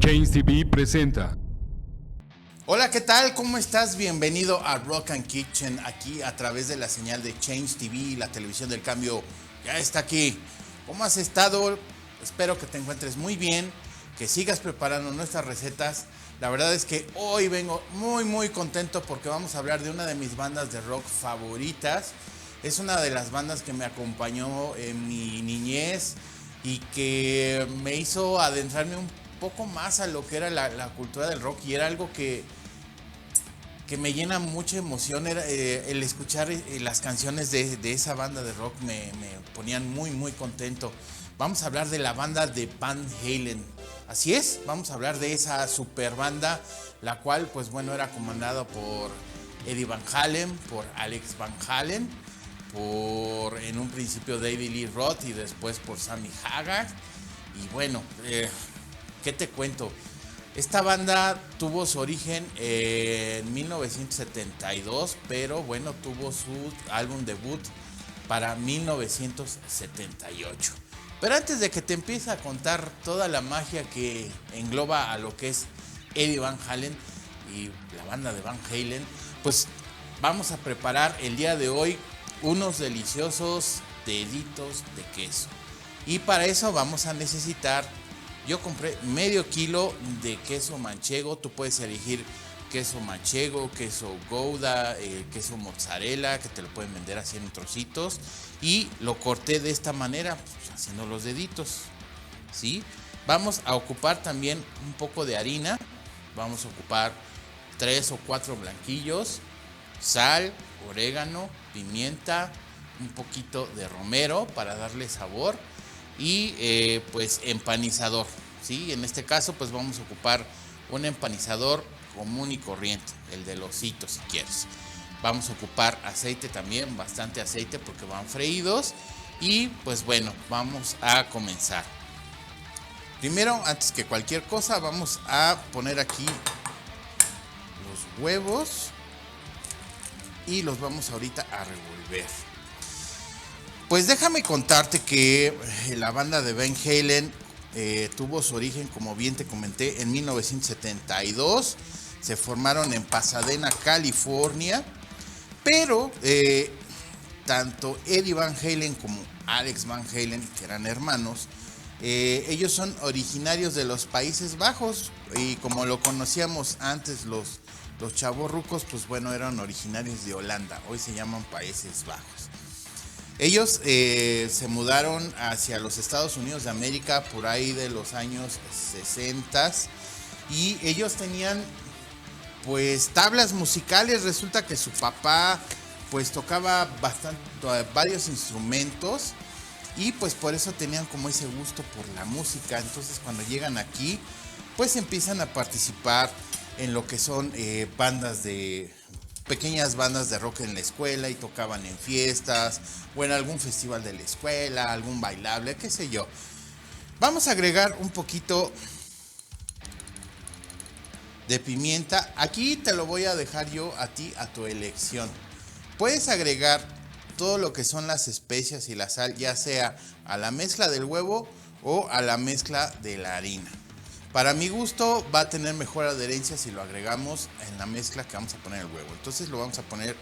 Change TV presenta. Hola, ¿qué tal? ¿Cómo estás? Bienvenido a Rock and Kitchen, aquí a través de la señal de Change TV, la televisión del cambio ya está aquí. ¿Cómo has estado? Espero que te encuentres muy bien, que sigas preparando nuestras recetas. La verdad es que hoy vengo muy contento porque vamos a hablar de una de mis bandas de rock favoritas. Es una de las bandas que me acompañó en mi niñez y que me hizo adentrarme un poco más a lo que era la cultura del rock, y era algo que me llena mucha emoción. Era, el escuchar las canciones de esa banda de rock me ponían muy contento. Vamos a hablar de la banda de Van Halen. Así es, vamos a hablar de esa super banda, la cual pues bueno era comandada por Eddie Van Halen, por Alex Van Halen, por en un principio David Lee Roth y después por Sammy Hagar. Y bueno, ¿qué te cuento? Esta banda tuvo su origen en 1972, pero bueno, tuvo su álbum debut para 1978. Pero antes de que te empiece a contar toda la magia que engloba a lo que es Eddie Van Halen y la banda de Van Halen, pues vamos a preparar el día de hoy unos deliciosos deditos de queso. Y para eso vamos a necesitar, yo compré medio kilo de queso manchego. Tú puedes elegir queso manchego, queso gouda, queso mozzarella, que te lo pueden vender así en trocitos. Y lo corté de esta manera, pues, haciendo los deditos, ¿sí? Vamos a ocupar también un poco de harina. Vamos a ocupar 3 o 4 blanquillos, sal, orégano, pimienta, un poquito de romero para darle sabor y pues empanizador, ¿sí? En este caso pues vamos a ocupar un empanizador común y corriente, el de los Osito si quieres. Vamos a ocupar aceite también, bastante aceite porque van freídos. Y pues bueno, vamos a comenzar. Primero, antes que cualquier cosa, vamos a poner aquí los huevos y los vamos ahorita a revolver. Pues déjame contarte que la banda de Van Halen tuvo su origen, como bien te comenté, en 1972. Se formaron en Pasadena, California. Pero tanto Eddie Van Halen como Alex Van Halen, que eran hermanos, ellos son originarios de los Países Bajos. Y como lo conocíamos antes, los chavorrucos, pues bueno, eran originarios de Holanda. Hoy se llaman Países Bajos. Ellos se mudaron hacia los Estados Unidos de América por ahí de los años 60, y ellos tenían pues tablas musicales. Resulta que su papá pues tocaba varios instrumentos, y pues por eso tenían como ese gusto por la música. Entonces cuando llegan aquí pues empiezan a participar en lo que son pequeñas bandas de rock en la escuela, y tocaban en fiestas o en algún festival de la escuela, algún bailable, qué sé yo. Vamos a agregar un poquito de pimienta. Aquí te lo voy a dejar yo a ti, a tu elección. Puedes agregar todo lo que son las especias y la sal, ya sea a la mezcla del huevo o a la mezcla de la harina. Para mi gusto va a tener mejor adherencia si lo agregamos en la mezcla que vamos a poner el huevo. Entonces lo vamos a poner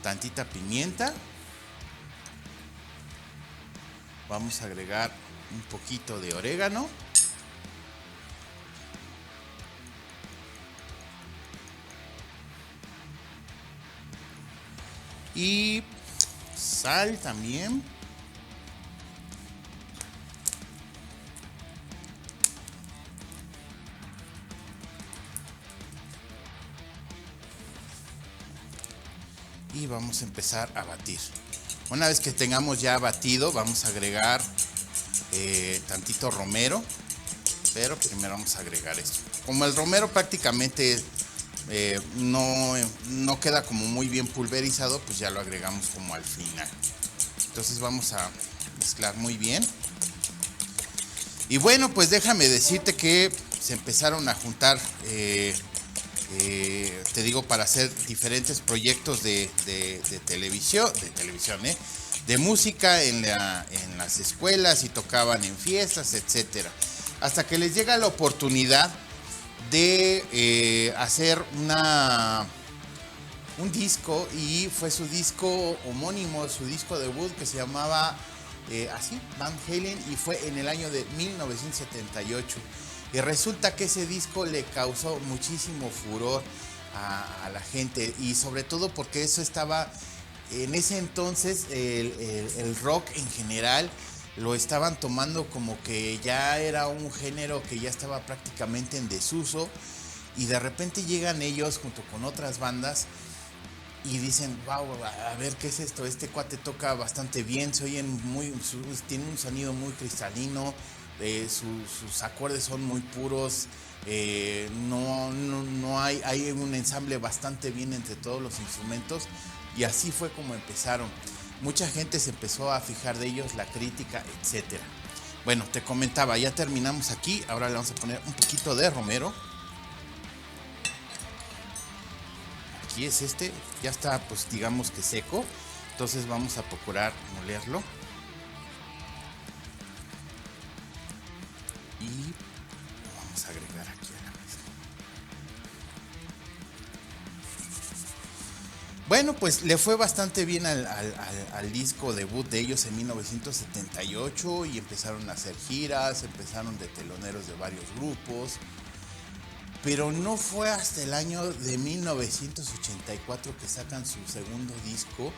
tantita pimienta. Vamos a agregar un poquito de orégano. Y sal también. Y vamos a empezar a batir. Una vez que tengamos ya batido, vamos a agregar tantito romero. Pero primero vamos a agregar esto. Como el romero prácticamente no queda como muy bien pulverizado, pues ya lo agregamos como al final. Entonces vamos a mezclar muy bien. Y bueno, pues déjame decirte que se empezaron a juntar, te digo, para hacer diferentes proyectos de televisión, de música en las escuelas, y tocaban en fiestas, etcétera. hasta que les llega la oportunidad de hacer un disco, y fue su disco homónimo, su disco debut, que se llamaba así, Van Halen, y fue en el año de 1978. Y resulta que ese disco le causó muchísimo furor a la gente, y sobre todo porque eso estaba, en ese entonces el rock en general lo estaban tomando como que ya era un género que ya estaba prácticamente en desuso, y de repente llegan ellos junto con otras bandas y dicen, wow, a ver qué es esto, este cuate toca bastante bien, se oyen tiene un sonido muy cristalino, sus acordes son muy puros, no hay un ensamble bastante bien entre todos los instrumentos, y así fue como empezaron. Mucha gente se empezó a fijar de ellos, la crítica, etcétera. Bueno, te comentaba, ya terminamos aquí, ahora le vamos a poner un poquito de romero. Aquí es ya está, pues digamos que seco, entonces vamos a procurar molerlo. Y lo vamos a agregar aquí a la mesa. Bueno, pues le fue bastante bien al disco debut de ellos en 1978, y empezaron a hacer giras, empezaron de teloneros de varios grupos. Pero no fue hasta el año de 1984 que sacan su segundo disco,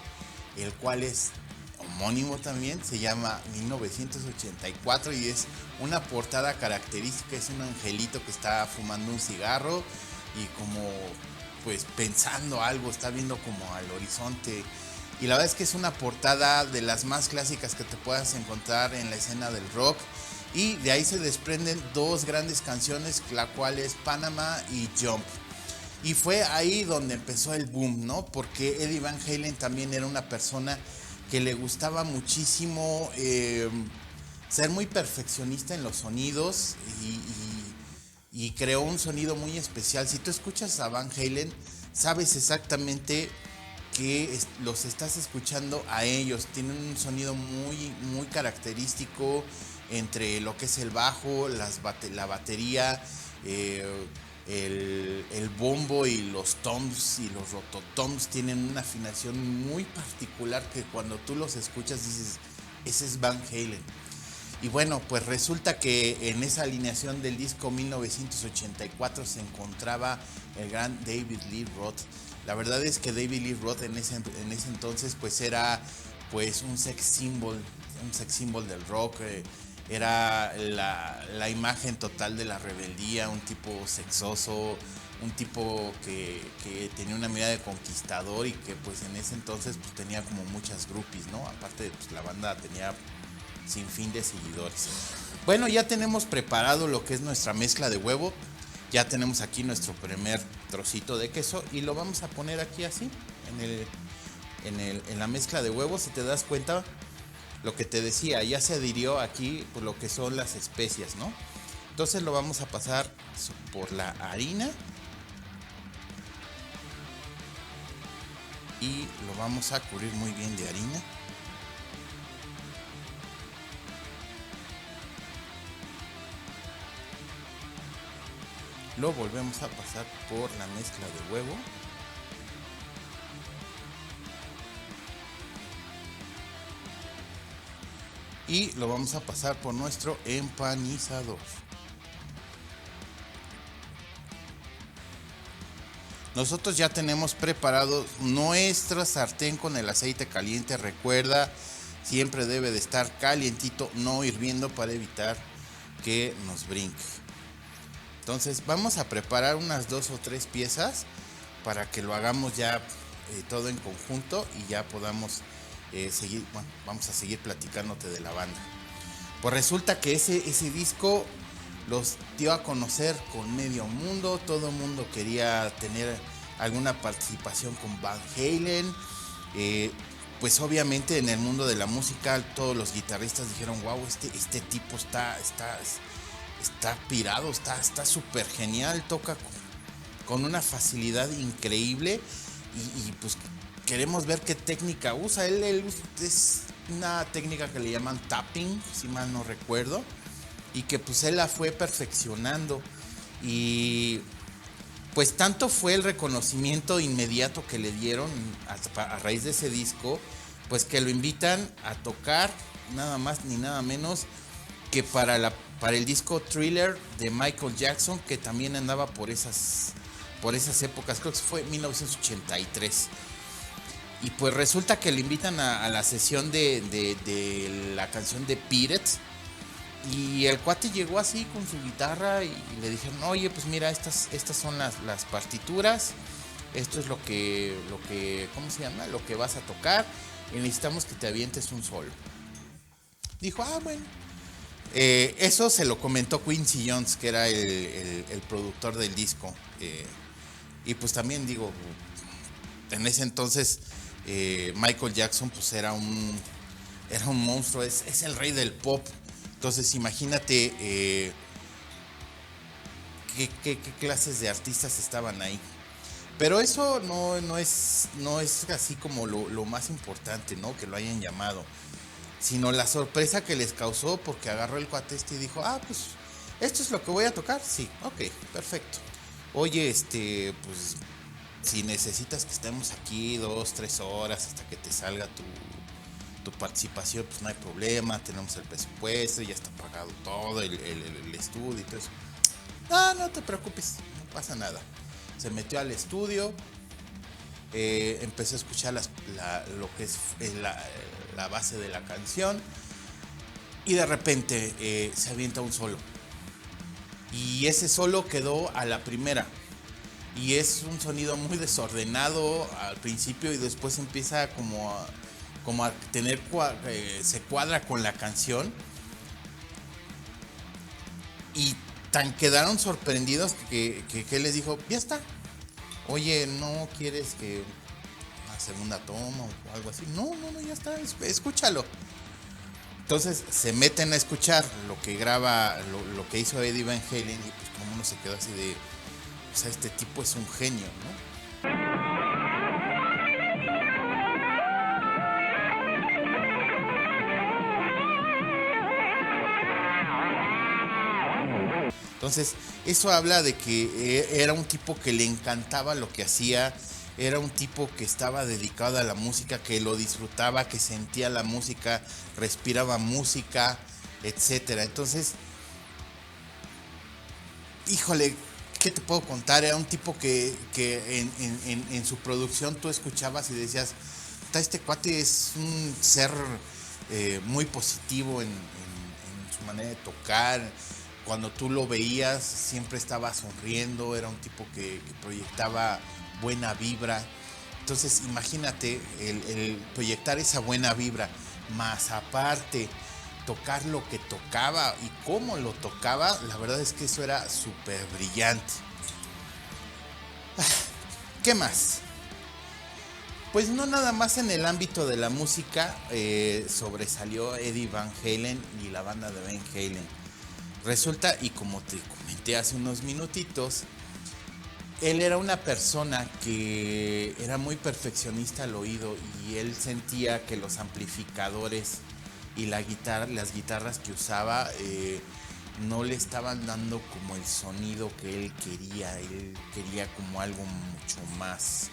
el cual es homónimo también, se llama 1984, y es una portada característica, es un angelito que está fumando un cigarro y como pues pensando algo, está viendo como al horizonte. Y la verdad es que es una portada de las más clásicas que te puedas encontrar en la escena del rock. Y de ahí se desprenden dos grandes canciones, la cual es Panama y Jump. Y fue ahí donde empezó el boom, ¿no? Porque Eddie Van Halen también era una persona que le gustaba muchísimo ser muy perfeccionista en los sonidos, y creó un sonido muy especial. Si tú escuchas a Van Halen, sabes exactamente que los estás escuchando a ellos. Tienen un sonido muy característico entre lo que es el bajo, la batería, el bombo y los toms y los rototoms tienen una afinación muy particular que cuando tú los escuchas dices, ese es Van Halen. Y bueno, pues resulta que en esa alineación del disco 1984 se encontraba el gran David Lee Roth. La verdad es que David Lee Roth en ese entonces pues era pues un sex symbol del rock. Era la imagen total de la rebeldía, un tipo sexoso, un tipo que tenía una mirada de conquistador, y que pues en ese entonces pues tenía como muchas groupies, ¿no? Aparte pues la banda tenía sin fin de seguidores. Bueno, ya tenemos preparado lo que es nuestra mezcla de huevo. Ya tenemos aquí nuestro primer trocito de queso y lo vamos a poner aquí así en la mezcla de huevo. Si te das cuenta, lo que te decía, ya se adhirió aquí por lo que son las especias, ¿no? Entonces lo vamos a pasar por la harina y lo vamos a cubrir muy bien de harina. Lo volvemos a pasar por la mezcla de huevo. Y lo vamos a pasar por nuestro empanizador. Nosotros ya tenemos preparado nuestra sartén con el aceite caliente. Recuerda, siempre debe de estar calientito, no hirviendo, para evitar que nos brinque. Entonces vamos a preparar unas 2 o 3 piezas para que lo hagamos ya todo en conjunto y ya podamos seguir. Bueno, vamos a seguir platicándote de la banda. Pues resulta que ese disco los dio a conocer con medio mundo. Todo el mundo quería tener alguna participación con Van Halen. Pues obviamente en el mundo de la música todos los guitarristas dijeron, wow, este tipo está pirado, está súper genial, toca con una facilidad increíble, y pues queremos ver qué técnica usa. Él es una técnica que le llaman tapping, si mal no recuerdo. y que pues él la fue perfeccionando. Y pues tanto fue el reconocimiento inmediato que le dieron a raíz de ese disco, pues que lo invitan a tocar nada más ni nada menos que para el disco Thriller de Michael Jackson, que también andaba por esas épocas, creo que fue 1983. Y pues resulta que le invitan a la sesión de la canción de Beat It. Y el cuate llegó así con su guitarra y le dijeron, oye, pues mira, estas son las partituras, esto es lo que, ¿cómo se llama? Lo que vas a tocar y necesitamos que te avientes un solo. Dijo, bueno. Eso se lo comentó Quincy Jones, que era el productor del disco. Y pues también digo, en ese entonces Michael Jackson pues era un monstruo, es el rey del pop. Entonces imagínate qué clases de artistas estaban ahí. Pero eso no es así como lo más importante, ¿no? Que lo hayan llamado. Sino la sorpresa que les causó porque agarró el cuate y dijo, pues esto es lo que voy a tocar. Sí, ok, perfecto. Oye, pues si necesitas que estemos aquí 2-3 horas hasta que te salga tu participación, pues no hay problema, tenemos el presupuesto, ya está pagado todo, el estudio y todo eso. No te preocupes, no pasa nada. Se metió al estudio, empezó a escuchar lo que es la base de la canción y de repente se avienta un solo. Y ese solo quedó a la primera. Y es un sonido muy desordenado al principio y después empieza como a tener, se cuadra con la canción. Y tan quedaron sorprendidos que les dijo, ya está. Oye, ¿no quieres que una segunda toma o algo así? No, ya está, escúchalo. Entonces se meten a escuchar lo que graba, lo que hizo Eddie Van Halen y pues como uno se quedó así de, o sea, este tipo es un genio, ¿no? Entonces, eso habla de que era un tipo que le encantaba lo que hacía, era un tipo que estaba dedicado a la música, que lo disfrutaba, que sentía la música, respiraba música, etcétera. Entonces, híjole, ¿qué te puedo contar? Era un tipo que en su producción tú escuchabas y decías, este cuate es un ser muy positivo en su manera de tocar. Cuando tú lo veías siempre estaba sonriendo, era un tipo que proyectaba buena vibra. Entonces imagínate el proyectar esa buena vibra, más aparte tocar lo que tocaba y cómo lo tocaba, la verdad es que eso era súper brillante. ¿Qué más? Pues no nada más en el ámbito de la música sobresalió Eddie Van Halen y la banda de Van Halen. Resulta, y como te comenté hace unos minutitos, él era una persona que era muy perfeccionista al oído y él sentía que los amplificadores y las guitarras que usaba no le estaban dando como el sonido que él quería como algo mucho más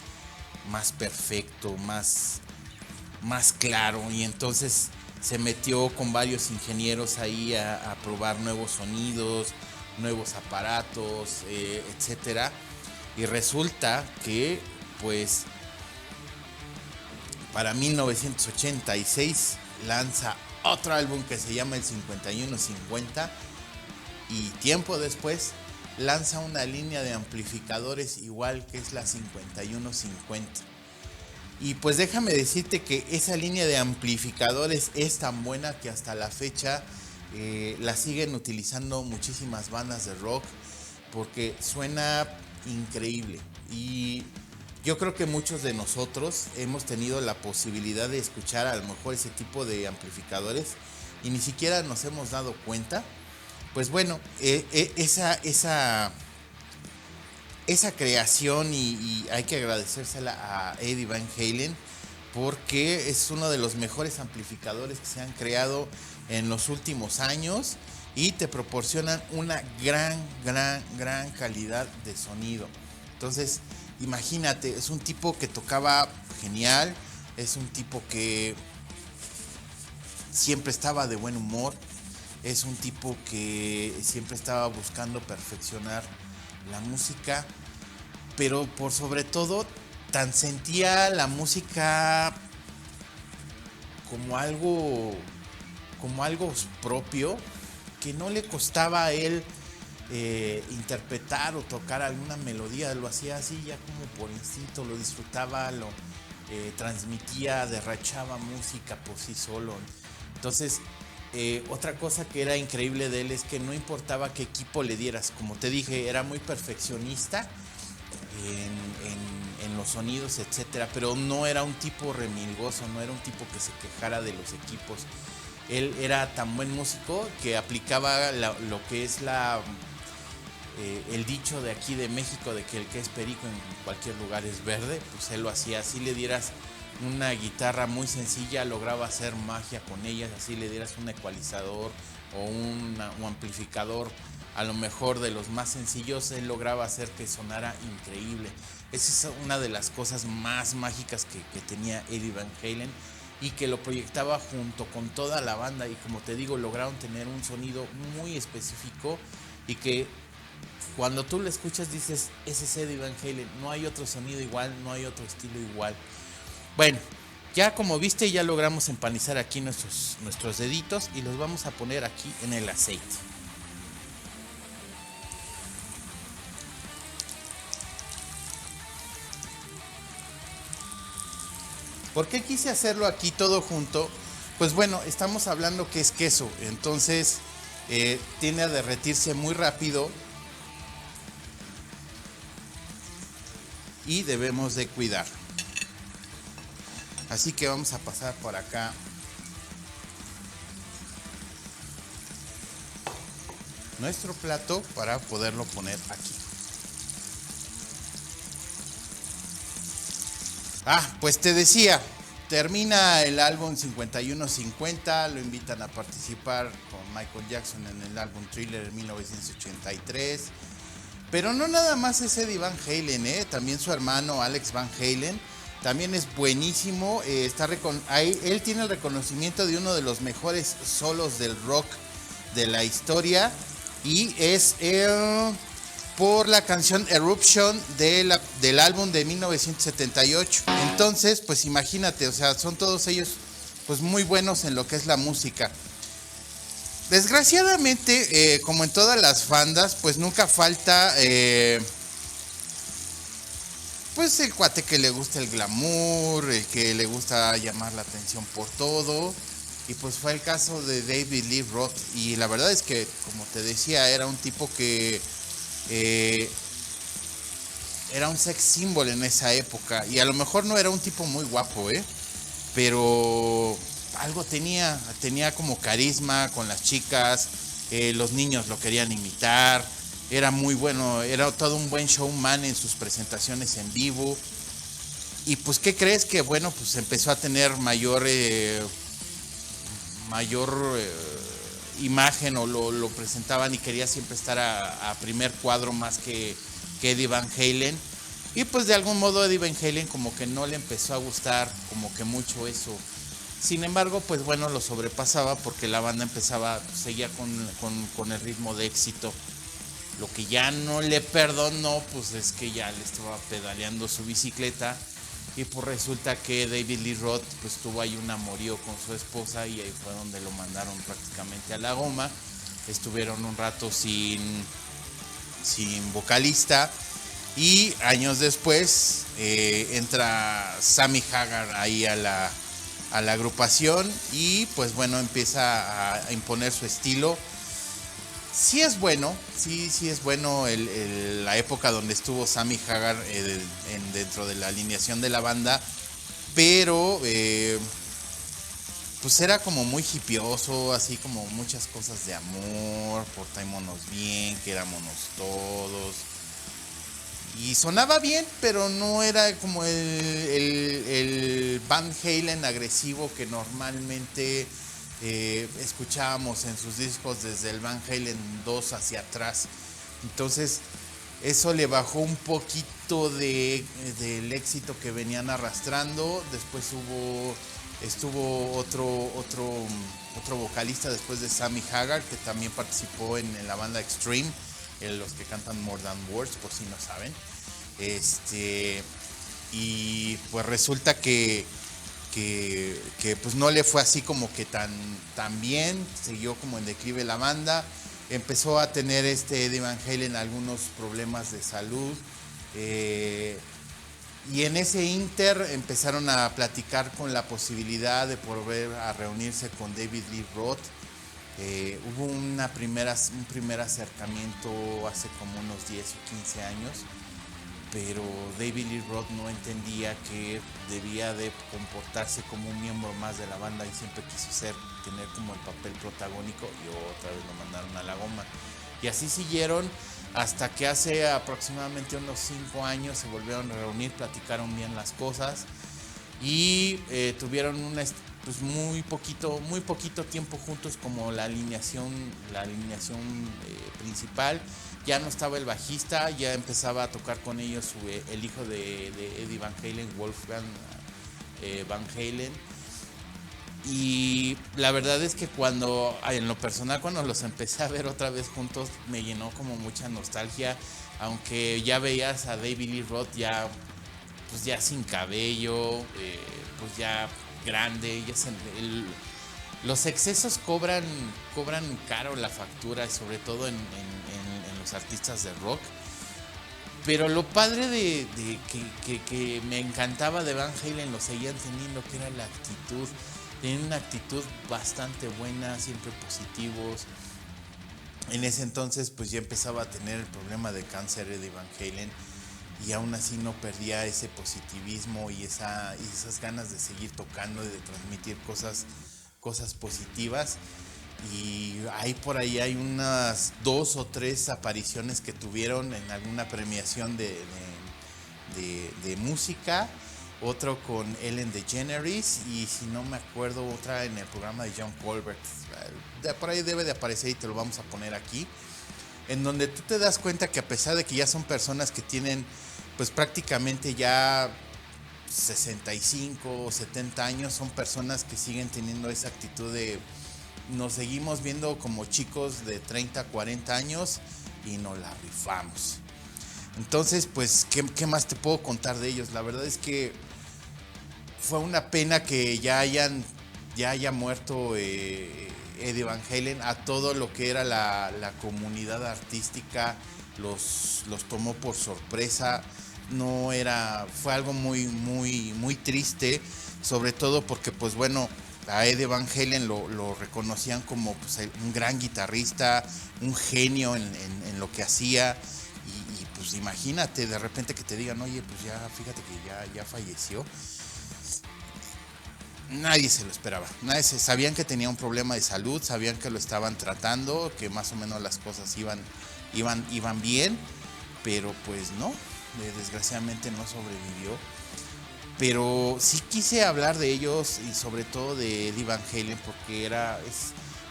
perfecto, más claro, y entonces se metió con varios ingenieros ahí a probar nuevos sonidos, nuevos aparatos, etcétera. Y resulta que, pues, para 1986 lanza otro álbum que se llama el 5150 y tiempo después lanza una línea de amplificadores igual que es la 5150. Y pues déjame decirte que esa línea de amplificadores es tan buena que hasta la fecha la siguen utilizando muchísimas bandas de rock porque suena increíble. Y yo creo que muchos de nosotros hemos tenido la posibilidad de escuchar a lo mejor ese tipo de amplificadores y ni siquiera nos hemos dado cuenta. Pues bueno, esa creación y hay que agradecérsela a Eddie Van Halen porque es uno de los mejores amplificadores que se han creado en los últimos años y te proporcionan una gran calidad de sonido. Entonces, imagínate, es un tipo que tocaba genial, es un tipo que siempre estaba de buen humor, es un tipo que siempre estaba buscando perfeccionar la música, pero por sobre todo tan sentía la música como algo propio, que no le costaba a él interpretar o tocar alguna melodía, lo hacía así ya como por instinto, lo disfrutaba, lo transmitía, derrachaba música por sí solo. Entonces, otra cosa que era increíble de él es que no importaba qué equipo le dieras, como te dije, era muy perfeccionista en los sonidos, etcétera, pero no era un tipo remilgoso, no era un tipo que se quejara de los equipos. Él era tan buen músico que aplicaba lo que es el dicho de aquí de México de que el que es perico en cualquier lugar es verde, pues él lo hacía. Así le dieras una guitarra muy sencilla, lograba hacer magia con ellas. Así le dieras un ecualizador o un amplificador, a lo mejor de los más sencillos, él lograba hacer que sonara increíble. Esa es una de las cosas más mágicas que tenía Eddie Van Halen, y que lo proyectaba junto con toda la banda, y como te digo, lograron tener un sonido muy específico, y que cuando tú lo escuchas dices, ese es Eddie Van Halen, no hay otro sonido igual, no hay otro estilo igual. Bueno, ya como viste, ya logramos empanizar aquí nuestros deditos, y los vamos a poner aquí en el aceite. ¿Por qué quise hacerlo aquí todo junto? Pues bueno, estamos hablando que es queso, entonces tiende a derretirse muy rápido y debemos de cuidar. Así que vamos a pasar por acá nuestro plato para poderlo poner aquí. Pues te decía, termina el álbum 5150, lo invitan a participar con Michael Jackson en el álbum Thriller en 1983. Pero no nada más es Eddie Van Halen, también su hermano Alex Van Halen también es buenísimo. Él tiene el reconocimiento de uno de los mejores solos del rock de la historia, y es por la canción Eruption del álbum de 1978. Entonces, pues imagínate, o sea, son todos ellos pues muy buenos en lo que es la música. Desgraciadamente, como en todas las bandas, pues nunca falta pues el cuate que le gusta el glamour, el que le gusta llamar la atención por todo. Y pues fue el caso de David Lee Roth, y la verdad es que, como te decía, era un tipo que era un sex symbol en esa época, y a lo mejor no era un tipo muy guapo, pero algo tenía como carisma con las chicas, los niños lo querían imitar, era muy bueno, era todo un buen showman en sus presentaciones en vivo. Y pues, ¿qué crees? Que bueno, pues empezó a tener mayor imagen, o lo presentaban, y quería siempre estar a primer cuadro más que Eddie Van Halen. Y pues de algún modo Eddie Van Halen como que no le empezó a gustar como que mucho eso. Sin embargo, pues bueno, lo sobrepasaba porque la banda seguía con el ritmo de éxito. Lo que ya no le perdonó, pues es que ya le estaba pedaleando su bicicleta, y pues resulta que David Lee Roth pues tuvo ahí un amorío con su esposa, y ahí fue donde lo mandaron prácticamente a la goma. Estuvieron un rato sin vocalista, y años después entra Sammy Hagar ahí a la agrupación, y pues bueno, empieza a imponer su estilo. Sí es bueno, sí es bueno la época donde estuvo Sammy Hagar dentro de la alineación de la banda, pero pues era como muy hipioso, así como muchas cosas de amor, portémonos bien, querámonos todos. Y sonaba bien, pero no era como el Van Halen agresivo que normalmente escuchábamos en sus discos desde el Van Halen 2 hacia atrás. Entonces eso le bajó un poquito del éxito que venían arrastrando. Después estuvo otro vocalista después de Sammy Hagar, que también participó en la banda Extreme, los que cantan More Than Words, por si no saben. Y pues resulta que pues no le fue así como que tan bien, siguió como en declive la banda, empezó a tener Eddie Van Halen algunos problemas de salud, y en ese inter empezaron a platicar con la posibilidad de volver a reunirse con David Lee Roth. Hubo un primer acercamiento hace como unos 10 o 15 años, pero David Lee Roth no entendía que debía de comportarse como un miembro más de la banda y siempre quiso tener como el papel protagónico, y otra vez lo mandaron a la goma. Y así siguieron hasta que hace aproximadamente unos 5 años se volvieron a reunir, platicaron bien las cosas y tuvieron pues muy poquito tiempo juntos como la alineación principal. Ya no estaba el bajista, ya empezaba a tocar con ellos el hijo de Eddie Van Halen, Wolfgang Van Halen. Y la verdad es que en lo personal, cuando los empecé a ver otra vez juntos, me llenó como mucha nostalgia, aunque ya veías a David Lee Roth pues ya sin cabello, pues ya grande, los excesos cobran caro la factura, sobre todo en los artistas de rock. Pero lo padre que me encantaba de Van Halen, lo seguían teniendo, que era la actitud. Tenían una actitud bastante buena, siempre positivos. En ese entonces pues ya empezaba a tener el problema de cáncer de Van Halen, y aún así no perdía ese positivismo y esas ganas de seguir tocando y de transmitir cosas positivas. Y por ahí hay unas 2 o 3 apariciones que tuvieron en alguna premiación de música, otro con Ellen DeGeneres, y si no me acuerdo, otra en el programa de John Colbert. Por ahí debe de aparecer y te lo vamos a poner aquí, en donde tú te das cuenta que a pesar de que ya son personas que tienen pues prácticamente ya 65 o 70 años, son personas que siguen teniendo esa actitud de nos seguimos viendo como chicos de 30, 40 años y nos la rifamos. Entonces, pues, ¿qué más te puedo contar de ellos? La verdad es que fue una pena que ya haya muerto Eddie Van Halen. A todo lo que era la comunidad artística los tomó por sorpresa. Fue algo muy triste, sobre todo porque pues bueno, a Eddie Van Halen lo reconocían como pues, un gran guitarrista, un genio en lo que hacía, y pues imagínate de repente que te digan, oye, pues ya fíjate que ya falleció. Nadie se lo esperaba, sabían que tenía un problema de salud, sabían que lo estaban tratando, que más o menos las cosas iban bien, pero pues no, desgraciadamente no sobrevivió. Pero sí quise hablar de ellos y sobre todo de Eddie Van Halen, porque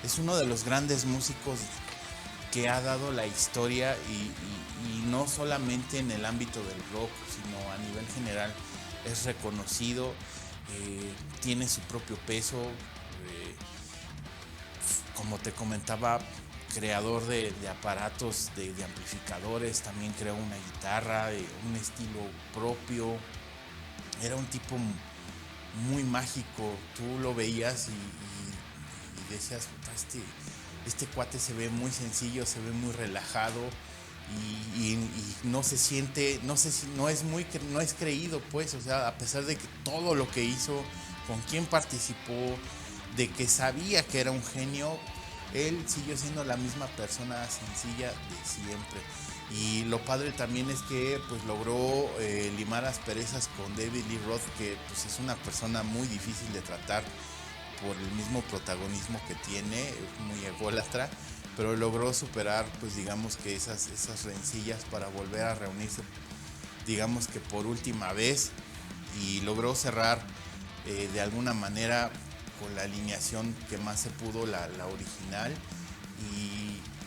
es uno de los grandes músicos que ha dado la historia, y no solamente en el ámbito del rock, sino a nivel general es reconocido, tiene su propio peso, como te comentaba, creador de aparatos, de amplificadores, también creó una guitarra, un estilo propio. Era un tipo muy mágico, tú lo veías y decías, este cuate se ve muy sencillo, se ve muy relajado, y no se siente, no es creído, pues, o sea, a pesar de que todo lo que hizo, con quién participó, de que sabía que era un genio, él siguió siendo la misma persona sencilla de siempre. Y lo padre también es que pues logró limar asperezas con David Lee Roth, que pues es una persona muy difícil de tratar por el mismo protagonismo que tiene, es muy ególatra, pero logró superar pues digamos que esas rencillas para volver a reunirse, digamos que por última vez, y logró cerrar de alguna manera con la alineación que más se pudo, la original,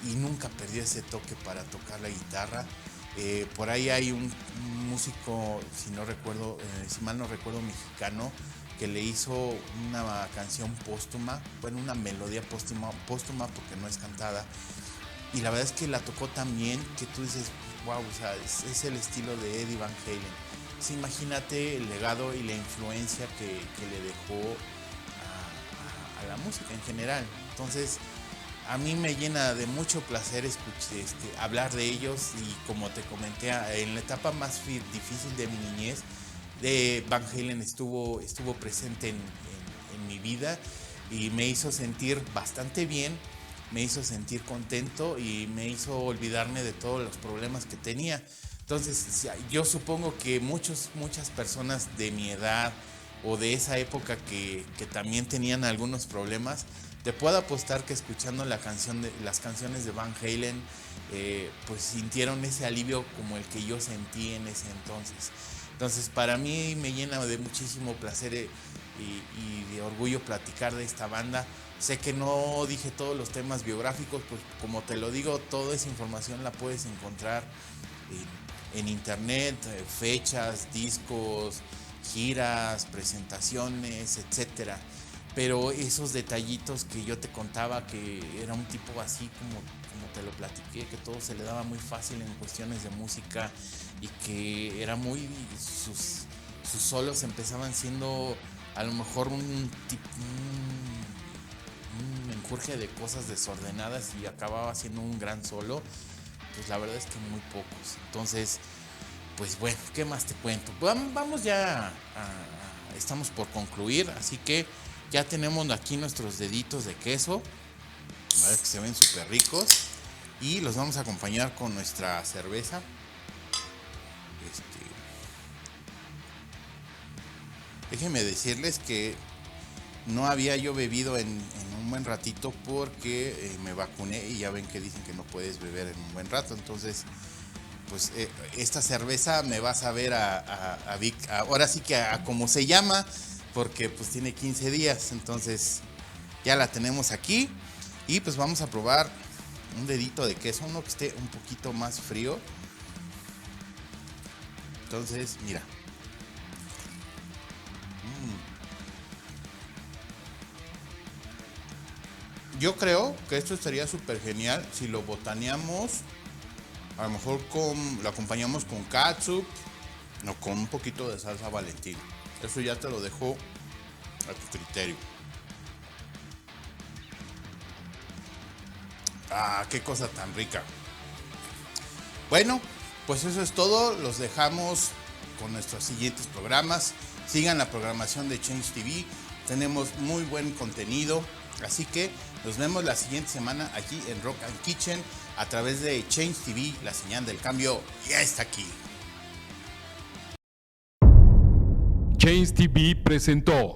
y nunca perdió ese toque para tocar la guitarra. Por ahí hay un músico, si mal no recuerdo, mexicano, que le hizo una canción póstuma, bueno, una melodía póstuma porque no es cantada, y la verdad es que la tocó tan bien que tú dices, wow, o sea, es el estilo de Eddie Van Halen. Pues imagínate el legado y la influencia que le dejó a la música en general. Entonces, a mí me llena de mucho placer hablar de ellos, y como te comenté, en la etapa más difícil de mi niñez, Van Halen estuvo presente en mi vida, y me hizo sentir bastante bien, me hizo sentir contento y me hizo olvidarme de todos los problemas que tenía. Entonces, yo supongo que muchas personas de mi edad o de esa época que también tenían algunos problemas, te puedo apostar que escuchando las canciones de Van Halen, pues sintieron ese alivio como el que yo sentí en ese entonces. Entonces, para mí me llena de muchísimo placer y de orgullo platicar de esta banda. Sé que no dije todos los temas biográficos, pues como te lo digo, toda esa información la puedes encontrar en internet, fechas, discos, giras, presentaciones, etcétera. Pero esos detallitos que yo te contaba, que era un tipo así como te lo platiqué, que todo se le daba muy fácil en cuestiones de música, y que era sus solos empezaban siendo a lo mejor un enjurje de cosas desordenadas y acababa siendo un gran solo. Pues la verdad es que muy pocos. Entonces, pues bueno, ¿qué más te cuento? Vamos ya estamos por concluir, así que ya tenemos aquí nuestros deditos de queso, ¿vale? Que se ven súper ricos, y los vamos a acompañar con nuestra cerveza. Déjenme decirles que no había yo bebido en un buen ratito, porque me vacuné, y ya ven que dicen que no puedes beber en un buen rato. Entonces, pues esta cerveza me va a saber ahora sí que a como se llama, porque pues tiene 15 días. Entonces ya la tenemos aquí, y pues vamos a probar un dedito de queso, uno que esté un poquito más frío. Entonces, mira. Yo creo que esto estaría súper genial si lo botaneamos, a lo mejor lo acompañamos con catsup o con un poquito de salsa Valentina. Eso ya te lo dejo a tu criterio. Qué cosa tan rica. Bueno, pues eso es todo. Los dejamos con nuestros siguientes programas. Sigan la programación de Change TV. Tenemos muy buen contenido. Así que nos vemos la siguiente semana aquí en Rock and Kitchen a través de Change TV. La señal del cambio ya está aquí. Change TV presentó